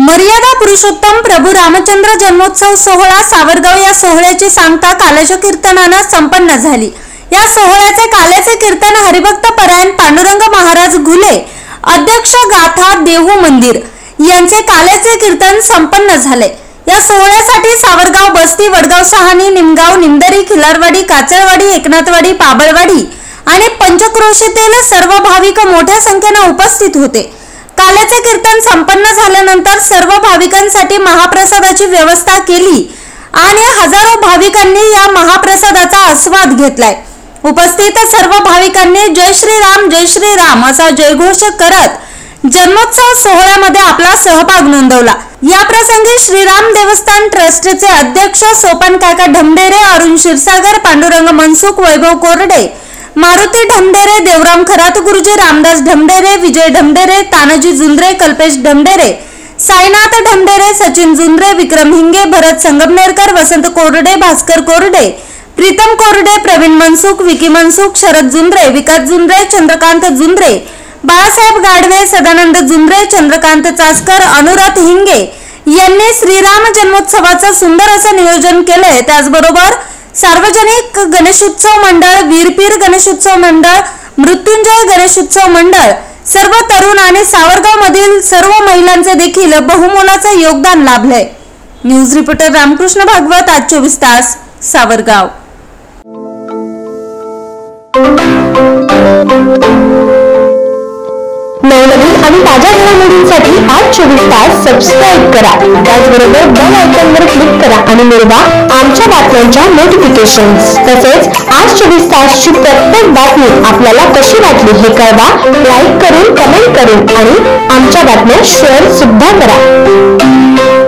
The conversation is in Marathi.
मर्यादा पुरुषोत्तम प्रभू रामचंद्र जन्मोत्सव सोहळा सावरगाव या सोहळ्याची सांगता काल्याच्या कीर्तनानं संपन्न झाली। या सोहळ्याचे काल्याचे कीर्तन हरिभक्त परायण पांडुरंग महाराज घुले अध्यक्ष गाथा देहू मंदिर यांचे काल्याचे कीर्तन संपन्न झाले। या सोहळ्यासाठी सावरगाव बस्ती वडगाव सहानी निमगाव निमदरी खिलारवाडी काचळवाडी एकनाथवाडी पाबळवाडी आणि पंचक्रोशीतील सर्व भाविक मोठ्या संख्येने उपस्थित होते। काल्याचे कीर्तन संपन्न झाल्यानंतर सर्व भाविकांसाठी महाप्रसादाची व्यवस्था केली आणि हजारो भाविकांनी या महाप्रसादाचा आस्वाद घेतलाय। उपस्थित सर्व भाविकांनी जय श्रीराम असा जयघोष करत जन्मोत्सव सोहळ्यामध्ये आपला सहभाग नोंदवला। या प्रसंगी श्रीराम देवस्थान ट्रस्टचे अध्यक्ष सोपान काका ढमढेरे, अरुण क्षीरसागर, पांडुरंग मनसुख, वैभव कोरडे, मारुती ढमढेरे, देवराम खरात गुरुजी, रामदास ढमढेरे, विजय ढमढेरे, तानाजी जुंद्रे, कल्पेश ढमढेरे, साईनाथ ढमढेरे, सचिन जुंद्रे, विक्रम हिंगे, भरत संगमनेरकर, वसंत कोरडे, भास्कर कोरडे, प्रीतम कोरडे, प्रवीण मनसुख, विकी मनसुख, शरद जुंद्रे, विकास जुंद्रे, चंद्रकांत जुंद्रे, बाळासाहेब गाडवे, सदानंद जुंद्रे, चंद्रकांत चासकर, अनुराध हिंगे यांनी श्रीराम जन्मोत्सवाचं सुंदर असं नियोजन केलंय। त्याचबरोबर सार्वजनिक गणेशोत्सव मंडळ, वीरपीर गणेशोत्सव मंडळ, मृत्युंजय गणेशोत्सव मंडळ, सर्व तरुण आणि सावरगाव मधील सर्व महिलांचे देखील बहुमोलाचे योगदान लाभले। न्यूज रिपोर्टर रामकृष्ण भागवत, आज 24 तास, सावरगाव। नवनवीन आणि ताज्या घडामोडींसाठी आज 24 तास सबस्क्राईब करा। त्याचबरोबर बेल आयकॉनवर क्लिक करा आणि मिळवा आमच्या बातम्यांच्या नोटिफिकेशन्स। तसेच आज 24 तासची प्रत्येक बातमी आपल्याला कशी वाटली हे कळवा, लाईक करून, कमेंट करून आणि आमच्या बातम्या शेअर सुद्धा करा।